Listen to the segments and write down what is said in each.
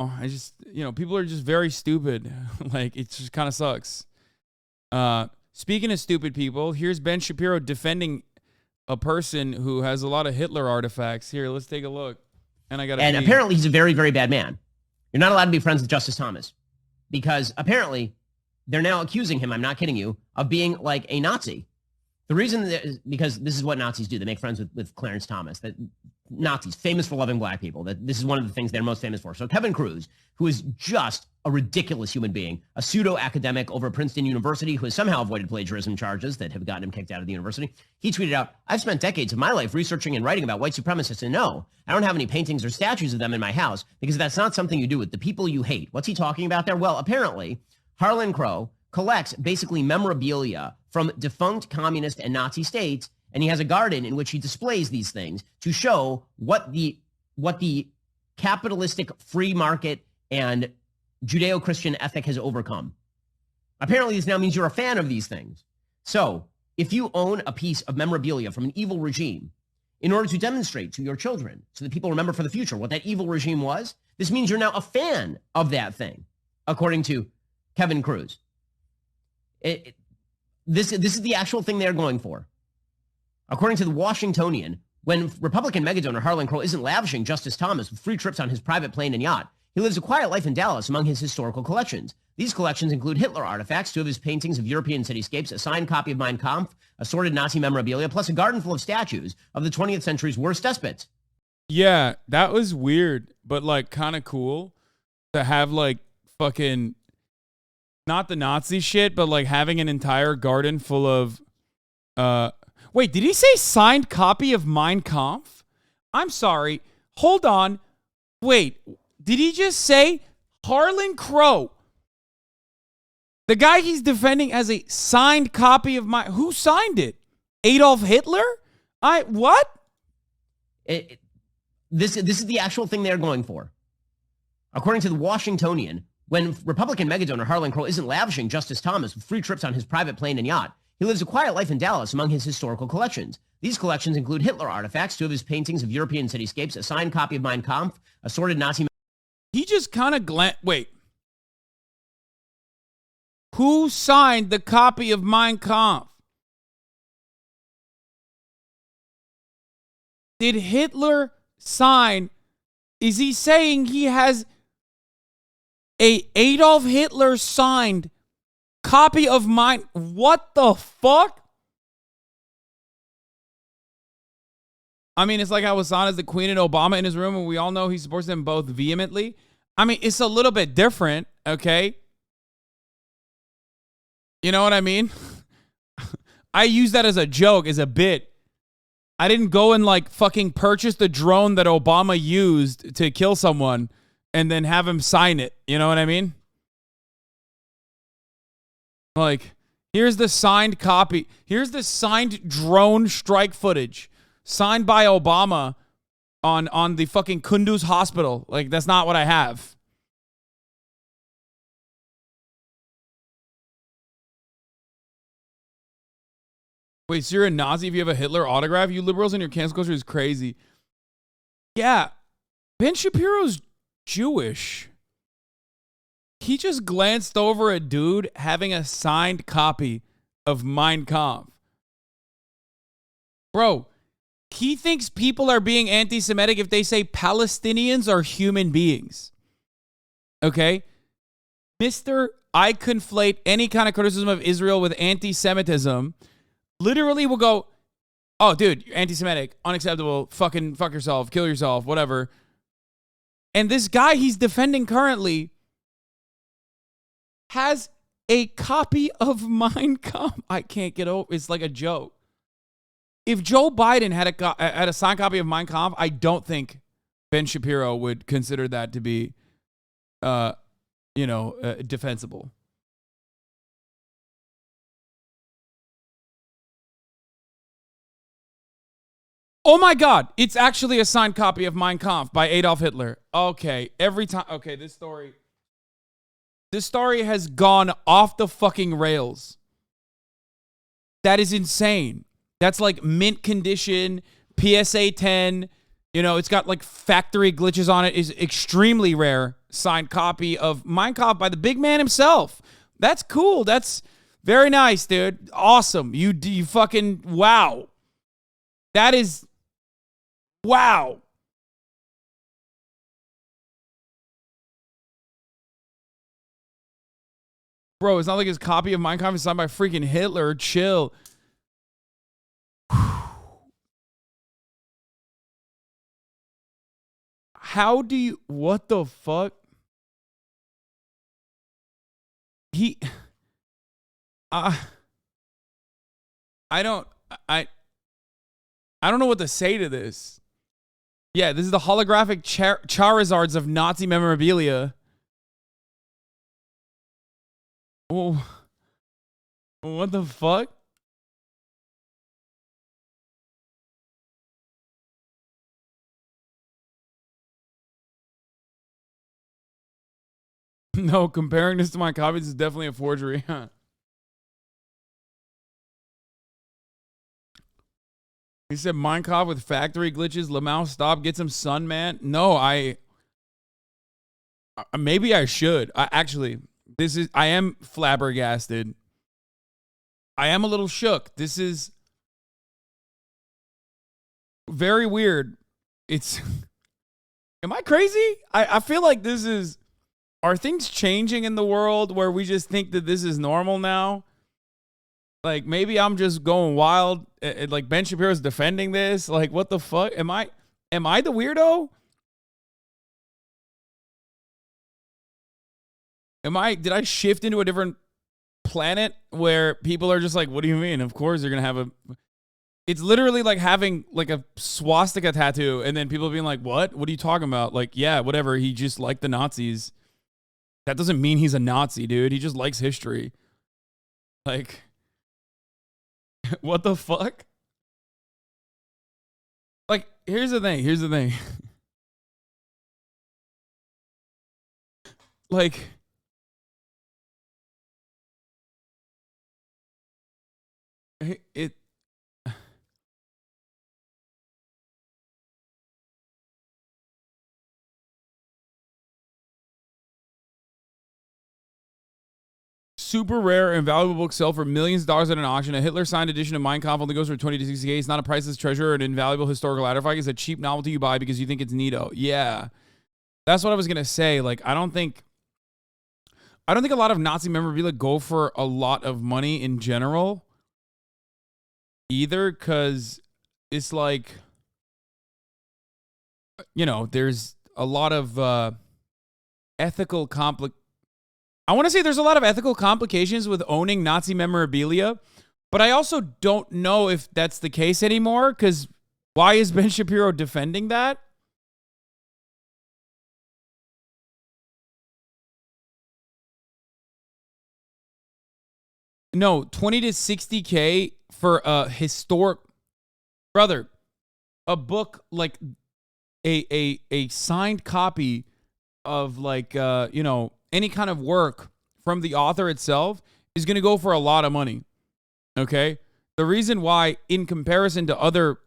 I just, people are just very stupid. Like, it just kind of sucks. Speaking of stupid people, here's Ben Shapiro defending a person who has a lot of Hitler artifacts. Here, let's take a look. And apparently he's a very, very bad man. You're not allowed to be friends with Justice Thomas because apparently they're now accusing him, I'm not kidding you, of being like a Nazi. The reason is because this is what Nazis do. They make friends with Clarence Thomas. That Nazis, famous for loving black people. That this is one of the things they're most famous for. So Kevin Cruz, who is just a ridiculous human being, a pseudo-academic over at Princeton University who has somehow avoided plagiarism charges that have gotten him kicked out of the university. He tweeted out, I've spent decades of my life researching and writing about white supremacists, and no, I don't have any paintings or statues of them in my house because that's not something you do with the people you hate. What's he talking about there? Well, apparently, Harlan Crow collects basically memorabilia from defunct communist and Nazi states, and he has a garden in which he displays these things to show what the capitalistic free market and Judeo-Christian ethic has overcome. Apparently, this now means you're a fan of these things. So, if you own a piece of memorabilia from an evil regime, in order to demonstrate to your children, so that people remember for the future what that evil regime was, this means you're now a fan of that thing, according to Kevin Cruz. This is the actual thing they're going for. According to the Washingtonian, when Republican megadonor Harlan Crow isn't lavishing Justice Thomas with free trips on his private plane and yacht, he lives a quiet life in Dallas among his historical collections. These collections include Hitler artifacts, 2 of his paintings of European cityscapes, a signed copy of Mein Kampf, assorted Nazi memorabilia, plus a garden full of statues of the 20th century's worst despots. Yeah, that was weird, but like kind of cool to have like fucking not the Nazi shit, but like having an entire garden full of wait, did he say signed copy of Mein Kampf? I'm sorry. Hold on. Wait, did he just say Harlan Crow? The guy he's defending as a signed copy of who signed it? Adolf Hitler? What? This is the actual thing they're going for. According to the Washingtonian, when Republican megadonor Harlan Crow isn't lavishing Justice Thomas with free trips on his private plane and yacht, he lives a quiet life in Dallas among his historical collections. These collections include Hitler artifacts, 2 of his paintings of European cityscapes, a signed copy of Mein Kampf, assorted Nazi... He just kind of wait. Who signed the copy of Mein Kampf? Did Hitler sign? Is he saying he has a Adolf Hitler signed copy of mine? What the fuck? I mean, it's like how Hasan is the Queen and Obama in his room, and we all know he supports them both vehemently. I mean, it's a little bit different, okay? You know what I mean? I use that as a joke, as a bit. I didn't go and like fucking purchase the drone that Obama used to kill someone and then have him sign it. You know what I mean? Like, here's the signed copy. Here's the signed drone strike footage signed by Obama on the fucking Kunduz hospital. Like, that's not what I have. Wait, so you're a Nazi if you have a Hitler autograph? You liberals and your cancel culture is crazy. Yeah. Ben Shapiro's Jewish. He just glanced over a dude having a signed copy of Mein Kampf. Bro, he thinks people are being anti-Semitic if they say Palestinians are human beings. Okay? Mr. I conflate any kind of criticism of Israel with anti-Semitism. Literally will go, oh, dude, you're anti-Semitic, unacceptable, fucking fuck yourself, kill yourself, whatever. And this guy he's defending currently has a copy of Mein Kampf. I can't get over. It's like a joke. If Joe Biden had a signed copy of Mein Kampf, I don't think Ben Shapiro would consider that to be, defensible. Oh my God, it's actually a signed copy of Mein Kampf by Adolf Hitler. Okay, every time. Okay, this story has gone off the fucking rails. That is insane. That's like mint condition, PSA 10. You know, it's got like factory glitches on it. Is extremely rare. signed copy of Mein Kampf by the big man himself. That's cool. That's very nice, dude. Awesome. You fucking wow. That is wow. Bro, it's not like his copy of Mein Kampf is signed by freaking Hitler. Chill. How do you... What the fuck? I don't know what to say to this. Yeah, this is the holographic Charizards of Nazi memorabilia. Oh, what the fuck? No, comparing this to my copies is definitely a forgery. He said Mein Kampf with factory glitches. Lamau, stop. Get some sun, man. No, maybe I should. I am flabbergasted. I am a little shook. This is very weird. Am I crazy? I feel like are things changing in the world where we just think that this is normal now? Like, maybe I'm just going wild. Like, Ben Shapiro's defending this. Like, what the fuck? Am I the weirdo? Did I shift into a different planet where people are just like, what do you mean? Of course you're going to have it's literally like having like a swastika tattoo and then people being like, what? What are you talking about? Like, yeah, whatever. He just liked the Nazis. That doesn't mean he's a Nazi, dude. He just likes history. Like, what the fuck? Like, here's the thing. Like, it super rare and valuable books sell for millions of dollars at an auction. A Hitler signed edition of Mein Kampf only goes for 20 to 60K. It's not a priceless treasure or an invaluable historical artifact. It's a cheap novelty you buy because you think it's neato. Yeah. That's what I was going to say. Like, I don't think a lot of Nazi memorabilia go for a lot of money in general either, because it's like, you know, there's a lot of ethical I want to say there's a lot of ethical complications with owning Nazi memorabilia, but I also don't know if that's the case anymore, because why is Ben Shapiro defending that? No, 20 to 60K for a historic, brother, a book, like a signed copy of like, you know, any kind of work from the author itself is going to go for a lot of money. Okay. The reason why, in comparison to other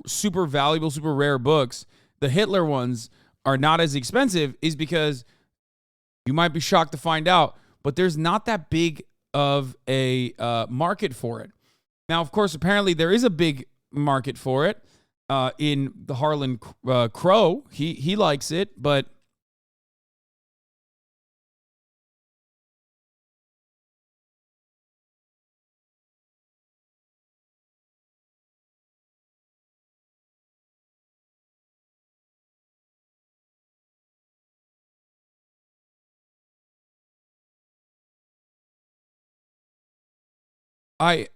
super valuable, super rare books, the Hitler ones are not as expensive is because you might be shocked to find out, but there's not that big of a market for it. Now, of course, apparently there is a big market for it in the Harlan Crow. He likes it, but I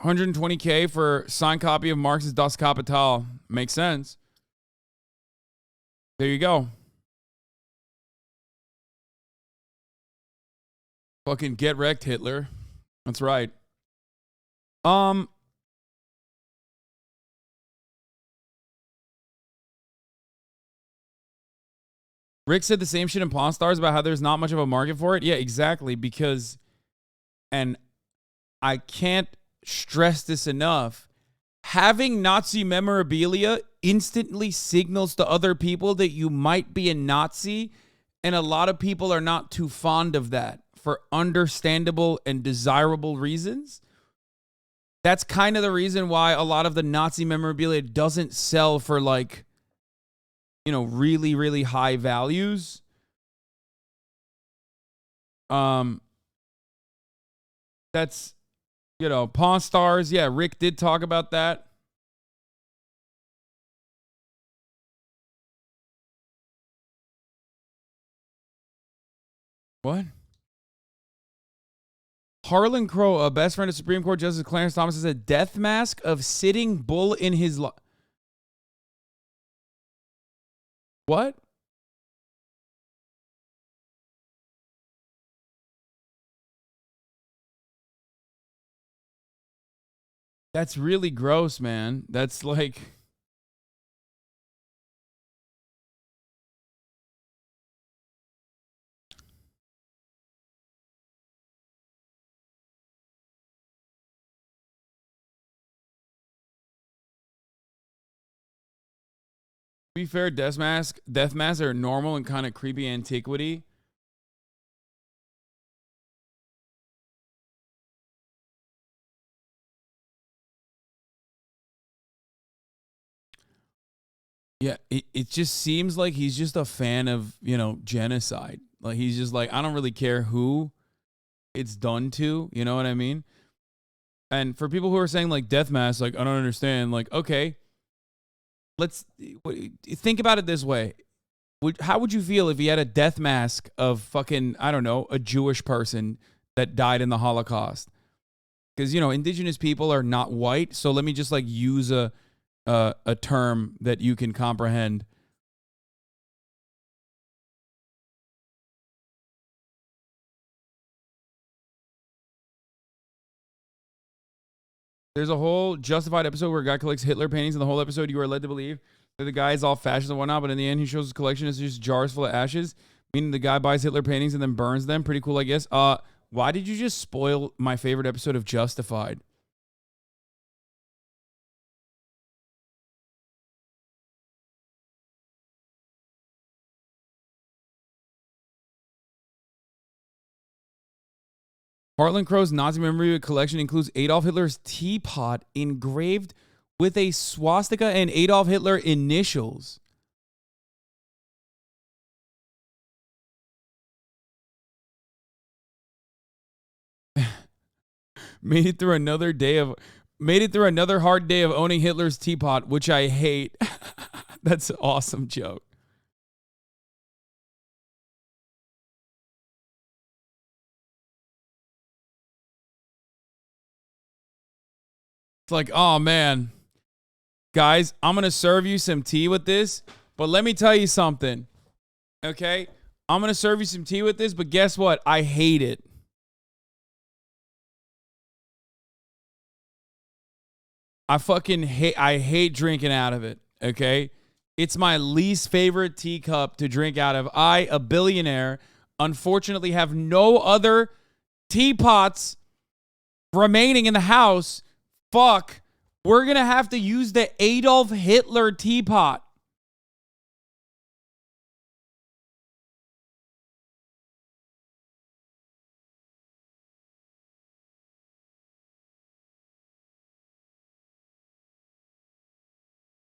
120K for signed copy of Marx's Das Kapital. Makes sense. There you go. Fucking get wrecked, Hitler. That's right. Rick said the same shit in Pawn Stars about how there's not much of a market for it. Yeah, exactly. Because, and I can't stress this enough, having Nazi memorabilia instantly signals to other people that you might be a Nazi, and a lot of people are not too fond of that for understandable and desirable reasons. That's kind of the reason why a lot of the Nazi memorabilia doesn't sell for like, really, really high values. That's, Pawn Stars. Yeah, Rick did talk about that. What? Harlan Crow, a best friend of Supreme Court Justice Clarence Thomas, is a death mask of Sitting Bull in his What? That's really gross, man. That's like... To be fair, death masks are normal and kind of creepy antiquity. Yeah, it just seems like he's just a fan of, genocide. Like, he's just like, I don't really care who it's done to, you know what I mean? And for people who are saying, like, death masks, like, I don't understand, like, okay, let's think about it this way. How would you feel if he had a death mask of fucking, I don't know, a Jewish person that died in the Holocaust? Because, indigenous people are not white, so let me just, like, use a term that you can comprehend. There's a whole Justified episode where a guy collects Hitler paintings, and the whole episode you are led to believe that the guy is all fascist and whatnot, but in the end he shows his collection is just jars full of ashes, meaning the guy buys Hitler paintings and then burns them. Pretty cool, I guess. Why did you just spoil my favorite episode of Justified? Harlan Crow's Nazi memorabilia collection includes Adolf Hitler's teapot engraved with a swastika and Adolf Hitler initials. Made it through another hard day of owning Hitler's teapot, which I hate. That's an awesome joke. It's like, oh man, guys, I'm going to serve you some tea with this, but let me tell you something. Okay? I'm going to serve you some tea with this, but guess what? I hate it. I hate drinking out of it, okay? It's my least favorite teacup to drink out of. I, a billionaire, unfortunately have no other teapots remaining in the house. Fuck. We're going to have to use the Adolf Hitler teapot.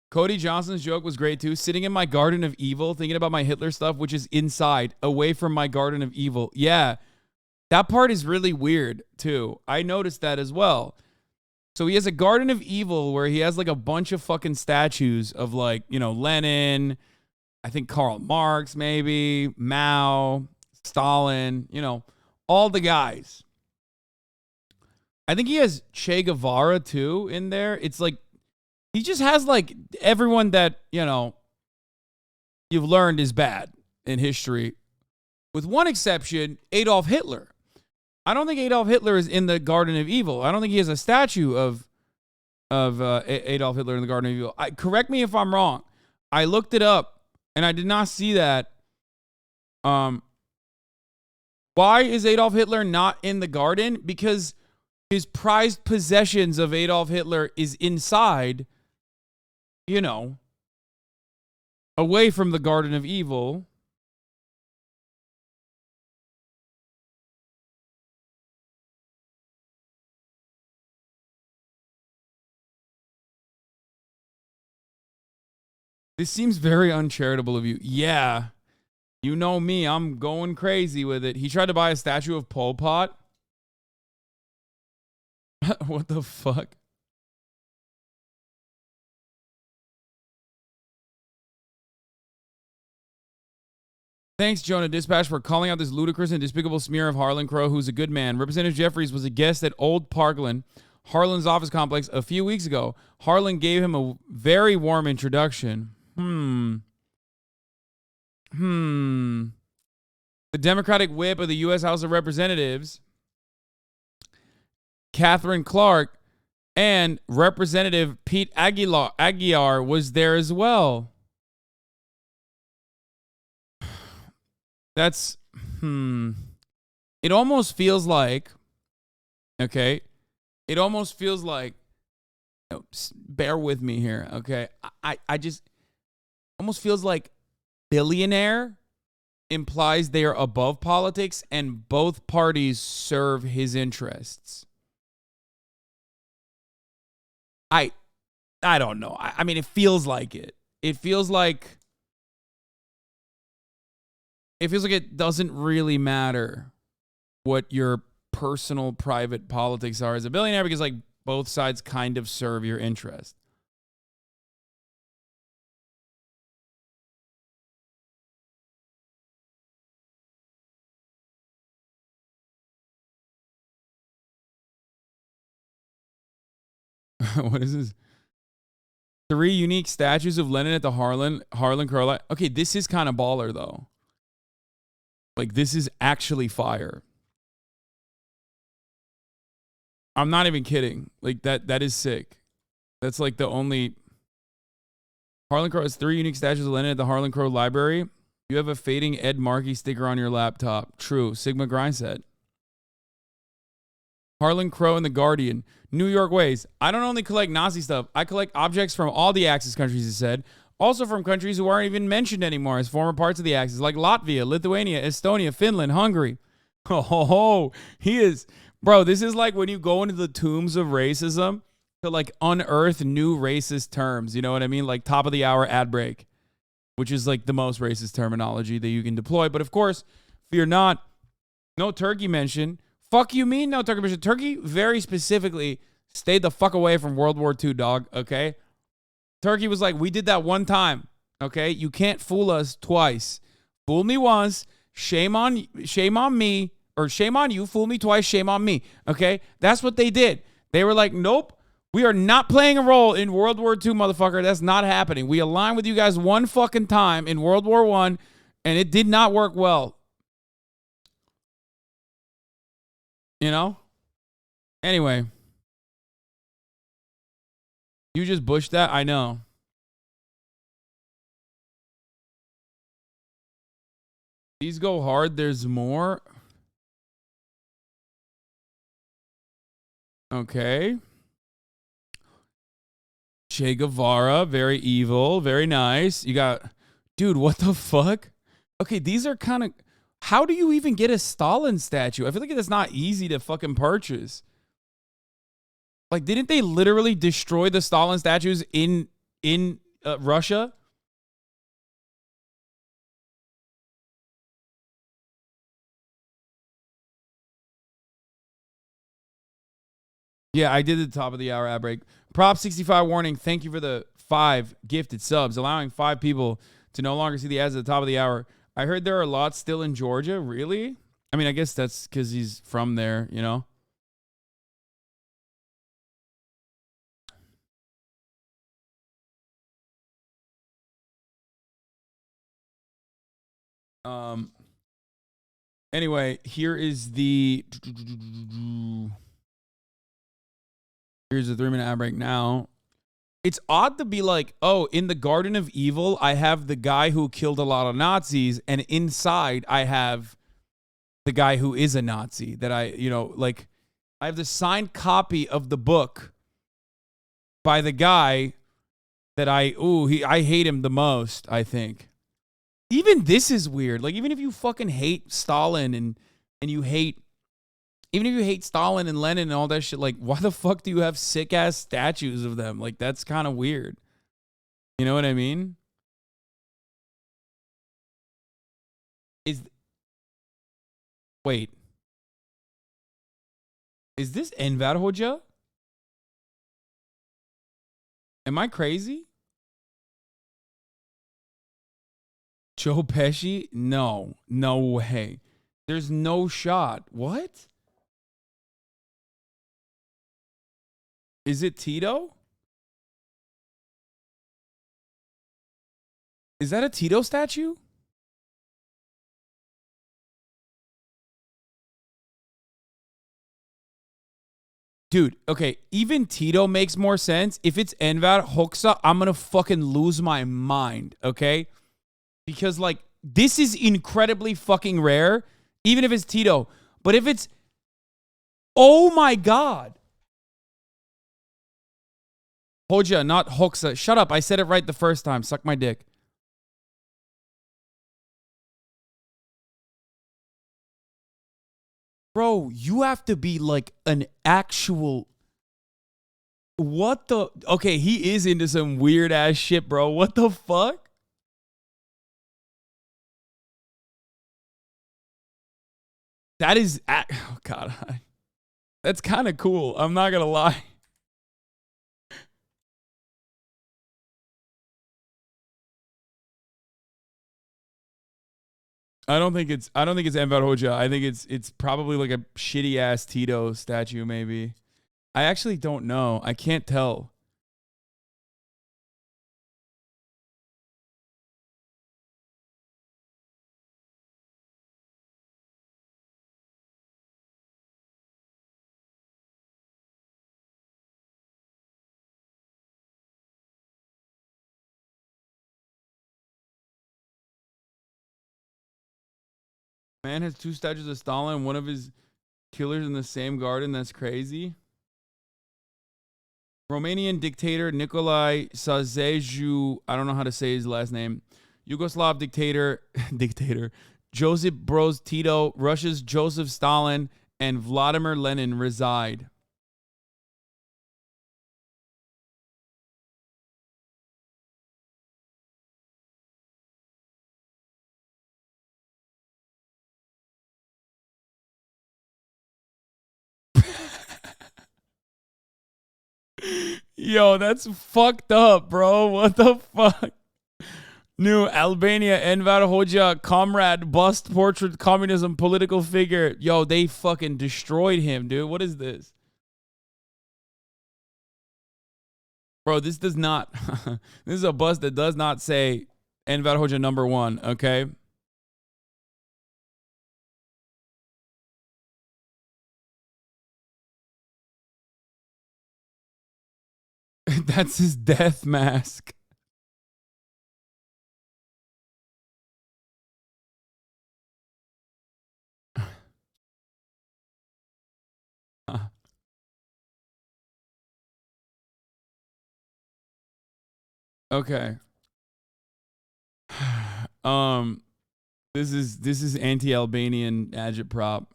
Cody Johnson's joke was great too. Sitting in my garden of evil, thinking about my Hitler stuff, which is inside, away from my garden of evil. Yeah, that part is really weird too. I noticed that as well. So he has a garden of evil where he has like a bunch of fucking statues of like, Lenin, I think Karl Marx, maybe, Mao, Stalin, all the guys. I think he has Che Guevara too in there. It's like, he just has like everyone that, you've learned is bad in history. With one exception, Adolf Hitler. I don't think Adolf Hitler is in the Garden of Evil. I don't think he has a statue of Adolf Hitler in the Garden of Evil. Correct me if I'm wrong. I looked it up and I did not see that. Why is Adolf Hitler not in the garden? Because his prized possessions of Adolf Hitler is inside, you know, away from the Garden of Evil. This seems very uncharitable of you. Yeah. You know me, I'm going crazy with it. He tried to buy a statue of Pol Pot. What the fuck? Thanks, Jonah Dispatch, for calling out this ludicrous and despicable smear of Harlan Crow, who's a good man. Representative Jeffries was a guest at Old Parkland, Harlan's office complex, a few weeks ago. Harlan gave him a very warm introduction. The Democratic whip of the U.S. House of Representatives, Catherine Clark, and Representative Pete Aguilar was there as well. That's, It almost feels like, okay? It almost feels like, bear with me here, okay? I just, almost feels like billionaire implies they are above politics and both parties serve his interests. I don't know. I mean, it feels like it. It feels like it doesn't really matter what your personal private politics are as a billionaire because like both sides kind of serve your interest. What is this? 3 unique statues of Lenin at the Harlan Crow. Okay, this is kind of baller though. Like this is actually fire. I'm not even kidding. Like that is sick. That's like the only Harlan Crow has 3 unique statues of Lenin at the Harlan Crow Library. You have a fading Ed Markey sticker on your laptop. True. Sigma Grind said. Harlan Crow and the Guardian. New York Ways. I don't only collect Nazi stuff. I collect objects from all the Axis countries, he said. Also from countries who aren't even mentioned anymore as former parts of the Axis, like Latvia, Lithuania, Estonia, Finland, Hungary. Oh, he is. Bro, this is like when you go into the tombs of racism to like unearth new racist terms. You know what I mean? Like top of the hour ad break, which is like the most racist terminology that you can deploy. But of course, fear not. No Turkey mention. Fuck you mean no Turkey mention? Turkey very specifically stayed the fuck away from World War II, dog. Okay? Turkey was like, we did that one time. Okay? You can't fool us twice. Fool me once. Shame on me. Or shame on you. Fool me twice. Shame on me. Okay? That's what they did. They were like, nope. We are not playing a role in World War II, motherfucker. That's not happening. We aligned with you guys one fucking time in World War I, and it did not work well. You know? Anyway. You just pushed that? I know. These go hard. There's more. Okay. Che Guevara. Very evil. Very nice. You got... Dude, what the fuck? Okay, these are kind of... How do you even get a Stalin statue? I feel like it's not easy to fucking purchase. Like, didn't they literally destroy the Stalin statues in Russia? Yeah, I did the top of the hour ad break. Prop 65 warning. Thank you for the 5 gifted subs, allowing 5 people to no longer see the ads at the top of the hour. I heard there are lots still in Georgia. Really? I mean, I guess that's because he's from there, you know? Anyway, here's the 3-minute ad break now. It's odd to be like, oh, in the Garden of Evil, I have the guy who killed a lot of Nazis, and inside I have the guy who is a Nazi that I, like, I have the signed copy of the book by the guy that I hate him the most, I think. Even this is weird. Like, even if you fucking hate Stalin and you hate, even if you hate Stalin and Lenin and all that shit, like, why the fuck do you have sick ass statues of them? Like, that's kind of weird. You know what I mean? Wait. Is this Enver Hoca? Am I crazy? Joe Pesci? No. No way. There's no shot. What? Is it Tito? Is that a Tito statue? Dude, okay, even Tito makes more sense. If it's Enver Hoxha, I'm gonna fucking lose my mind, okay? Because, like, this is incredibly fucking rare, even if it's Tito. But if it's, oh my God. Hoja, not Hoxha. Shut up, I said it right the first time. Suck my dick. Bro, you have to be like an actual... What the... Okay, he is into some weird ass shit, bro. What the fuck? That is... Oh, God. That's kind of cool. I'm not going to lie. I don't think it's Enver Hoxha. I think it's probably like a shitty ass Tito statue, maybe. I actually don't know. I can't tell. Man has two statues of Stalin, one of his killers in the same garden. That's crazy. Romanian dictator Nicolae Ceausescu, I don't know how to say his last name. Yugoslav dictator Joseph Broz Tito, Russia's Joseph Stalin, and Vladimir Lenin reside. Yo, that's fucked up, bro. What the fuck? New Albania Enver Hoxha comrade bust portrait communism political figure. Yo, they fucking destroyed him, dude. What is this? Bro, this does not... This is a bust that does not say Enver Hoxha #1, okay? That's his death mask. Okay. This is anti-Albanian agitprop.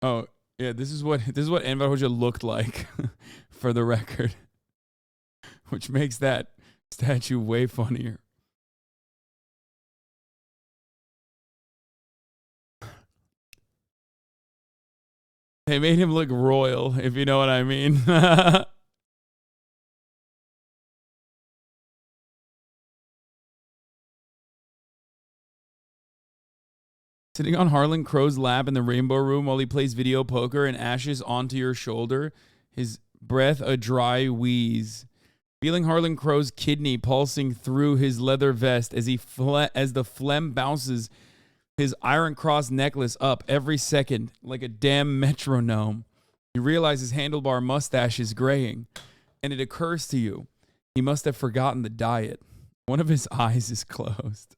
Oh, yeah, this is what Enver Hoxha looked like for the record. Which makes that statue way funnier. They made him look royal, if you know what I mean. Sitting on Harlan Crow's lap in the Rainbow Room while he plays video poker and ashes onto your shoulder, his breath a dry wheeze. Feeling Harlan Crow's kidney pulsing through his leather vest as the phlegm bounces his Iron Cross necklace up every second like a damn metronome. You realize his handlebar mustache is graying, and it occurs to you he must have forgotten the diet. One of his eyes is closed.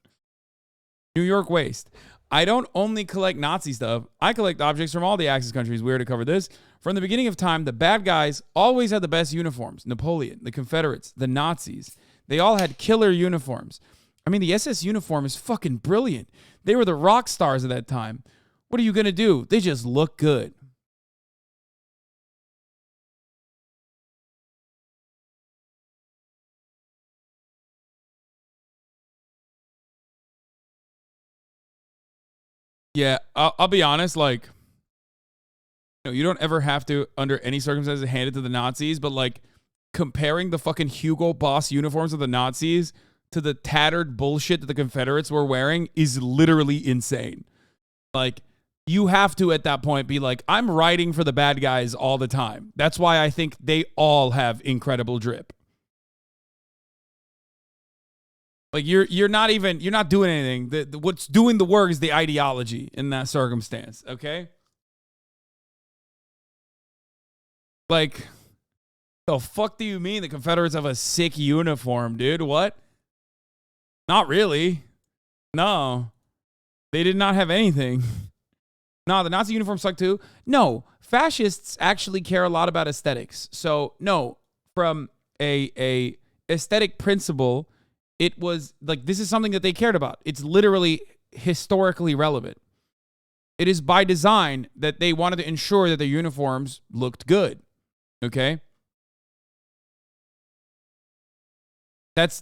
New York waste. I don't only collect Nazi stuff. I collect objects from all the Axis countries. We already covered this. From the beginning of time, the bad guys always had the best uniforms. Napoleon, the Confederates, the Nazis. They all had killer uniforms. I mean, the SS uniform is fucking brilliant. They were the rock stars of that time. What are you going to do? They just look good. Yeah, I'll be honest, like, you don't ever have to, under any circumstances, hand it to the Nazis, but like comparing the fucking Hugo Boss uniforms of the Nazis to the tattered bullshit that the Confederates were wearing is literally insane. Like, you have to at that point be like, I'm riding for the bad guys all the time. That's why I think they all have incredible drip. Like, you're not doing anything. What's doing the work is the ideology in that circumstance, okay? Like, the fuck do you mean the Confederates have a sick uniform, dude? What? Not really. No. They did not have anything. No, the Nazi uniform sucked too. No, fascists actually care a lot about aesthetics. So, no, from a aesthetic principle, it was like, this is something that they cared about. It's literally historically relevant. It is by design that they wanted to ensure that their uniforms looked good. Okay?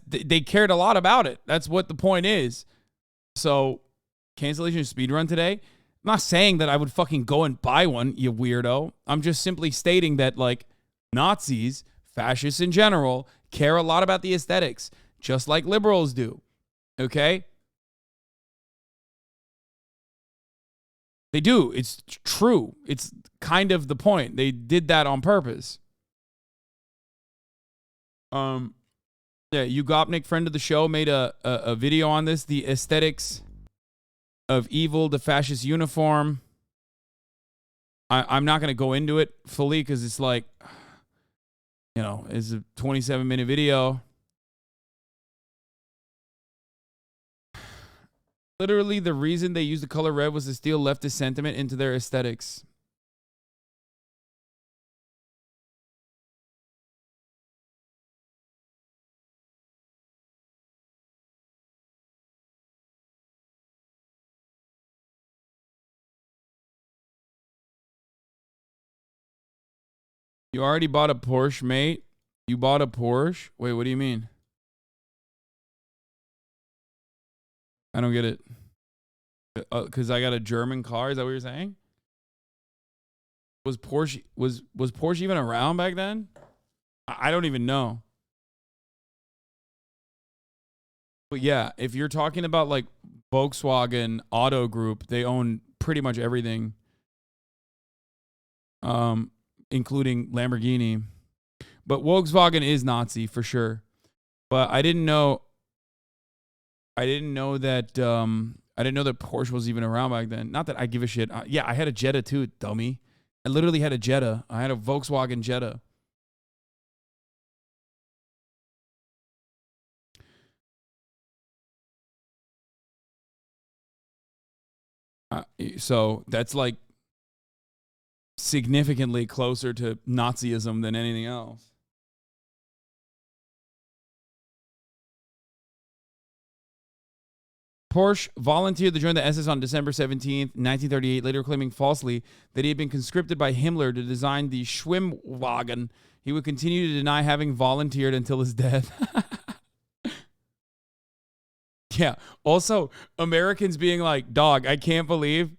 They cared a lot about it. That's what the point is. So, cancellation of speedrun today. I'm not saying that I would fucking go and buy one, you weirdo. I'm just simply stating that, like, Nazis, fascists in general, care a lot about the aesthetics, just like liberals do. Okay? They do. It's true. It's kind of the point. They did that on purpose. Yeah, Ugopnik, friend of the show, made a video on this, the aesthetics of evil, the fascist uniform. I'm not going to go into it fully because it's like, it's a 27-minute video. Literally, the reason they used the color red was to steal leftist sentiment into their aesthetics. You already bought a Porsche, mate? You bought a Porsche? Wait, what do you mean? I don't get it. Because I got a German car? Is that what you're saying? Was Porsche even around back then? I don't even know. But yeah, if you're talking about like Volkswagen Auto Group, they own pretty much everything. Including Lamborghini. But Volkswagen is Nazi for sure. But I didn't know that Porsche was even around back then. Not that I give a shit. Yeah, I had a Jetta too, dummy. I literally had a Jetta. I had a Volkswagen Jetta. So that's like significantly closer to Nazism than anything else. Porsche volunteered to join the SS on December 17th, 1938, later claiming falsely that he had been conscripted by Himmler to design the Schwimmwagen. He would continue to deny having volunteered until his death. Yeah. Also, Americans being like, dog, I can't believe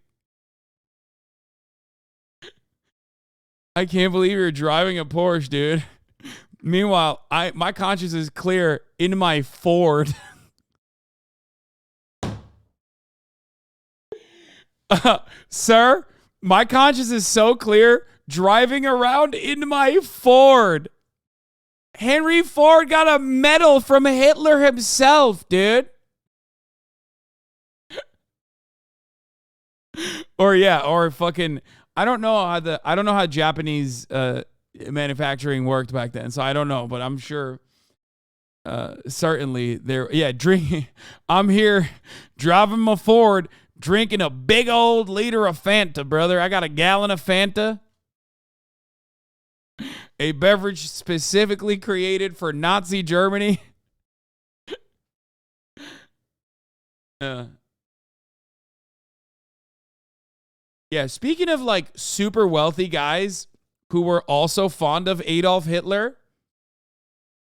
you're driving a Porsche, dude. Meanwhile, my conscience is clear in my Ford. Sir, my conscience is so clear driving around in my Ford. Henry Ford got a medal from Hitler himself, dude. Or fucking, I don't know how Japanese manufacturing worked back then, so I don't know, but I'm sure certainly there, drinking. I'm here driving my Ford, drinking a big old liter of Fanta, brother. I got a gallon of Fanta. A beverage specifically created for Nazi Germany. Yeah, speaking of like super wealthy guys who were also fond of Adolf Hitler,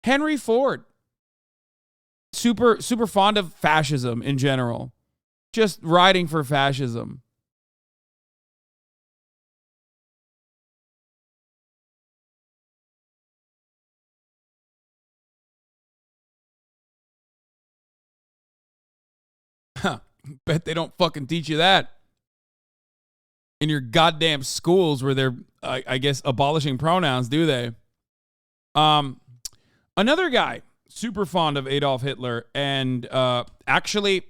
Henry Ford. Super fond of fascism in general. Just riding for fascism. Huh. Bet they don't fucking teach you that in your goddamn schools where they're, I guess, abolishing pronouns, do they? Another guy super fond of Adolf Hitler, and actually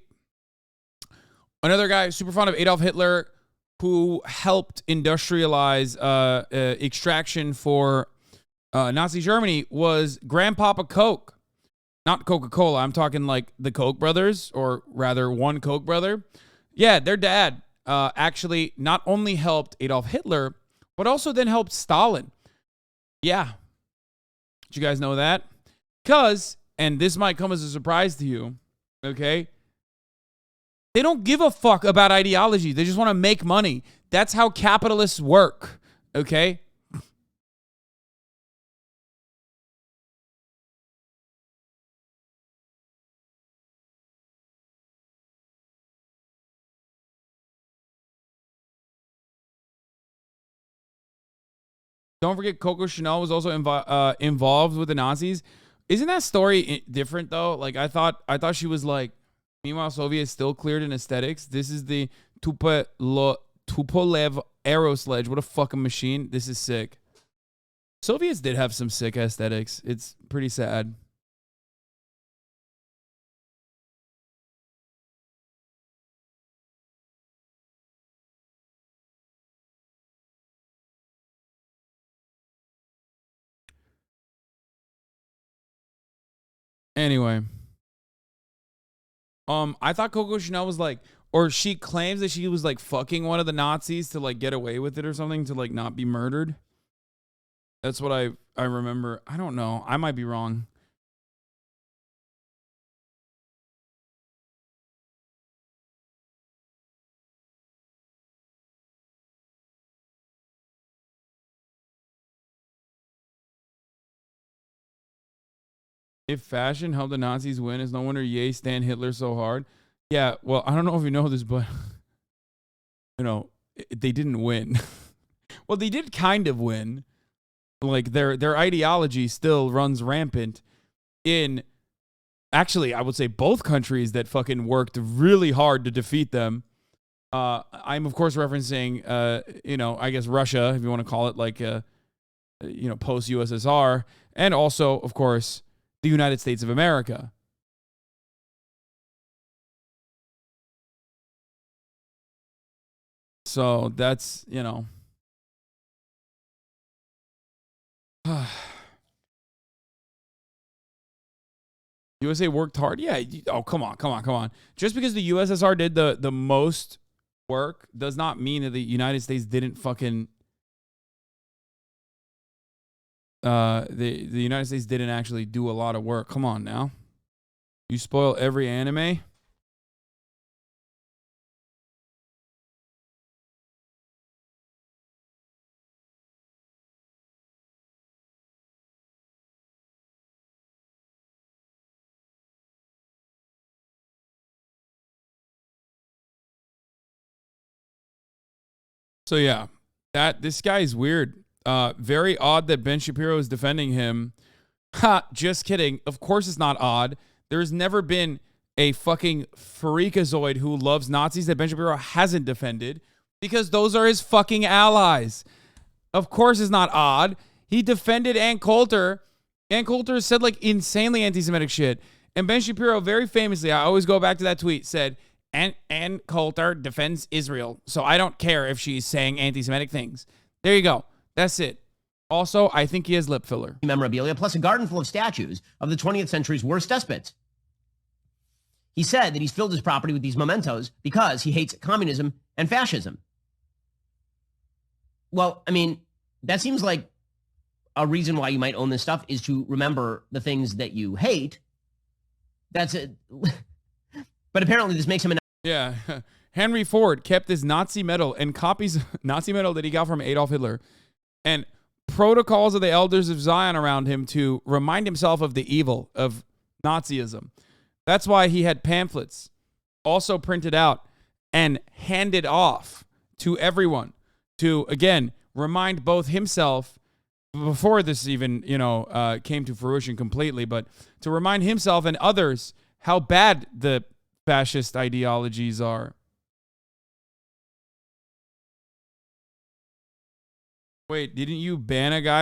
another guy super fond of Adolf Hitler who helped industrialize extraction for Nazi Germany was Grandpapa Coke. Not Coca-Cola. I'm talking like the Koch brothers, or rather one Koch brother. Yeah, their dad actually not only helped Adolf Hitler, but also then helped Stalin. Yeah. Did you guys know that? Because, and this might come as a surprise to you, okay? They don't give a fuck about ideology. They just want to make money. That's how capitalists work, okay? Don't forget, Coco Chanel was also involved with the Nazis. Isn't that story different though? Like I thought she was like. Meanwhile, Soviets still cleared in aesthetics. This is the Tupolev Aero Sledge. What a fucking machine! This is sick. Soviets did have some sick aesthetics. It's pretty sad. Anyway, I thought Coco Chanel was like, or she claims that she was like fucking one of the Nazis to like get away with it or something, to like not be murdered. That's what I remember. I don't know. I might be wrong. If fashion helped the Nazis win, it's no wonder Ye stand Hitler so hard. Yeah, well, I don't know if you know this, but you know, they didn't win. Well, they did kind of win. Like their ideology still runs rampant in, actually, I would say both countries that fucking worked really hard to defeat them. I'm of course referencing I guess Russia, if you want to call it, like post USSR, and also of course the United States of America. So that's, USA worked hard. Yeah. Oh, come on. Just because the USSR did the most work does not mean that the United States didn't fucking the United States didn't actually do a lot of work. Come on now. You spoil every anime. So yeah, this guy is weird. Very odd that Ben Shapiro is defending him. Ha, just kidding. Of course it's not odd. There's never been a fucking freakazoid who loves Nazis that Ben Shapiro hasn't defended, because those are his fucking allies. Of course it's not odd. He defended Ann Coulter. Ann Coulter said like insanely anti-Semitic shit. And Ben Shapiro very famously, I always go back to that tweet, said, Ann Coulter defends Israel, so I don't care if she's saying anti-Semitic things. There you go. That's it. Also, I think he has lip filler. Memorabilia, plus a garden full of statues of the 20th century's worst despots. he said that he's filled his property with these mementos because he hates communism and fascism. Well, I mean, that seems like a reason why you might own this stuff is to remember the things that you hate. That's it. But apparently this makes him Yeah. Henry Ford kept his Nazi medal and copies of Nazi medal that he got from Adolf Hitler and protocols of the elders of Zion around him to remind himself of the evil of Nazism. That's why he had pamphlets also printed out and handed off to everyone to, again, remind both himself before this even, came to fruition completely, but to remind himself and others how bad the fascist ideologies are. Wait, didn't you ban a guy for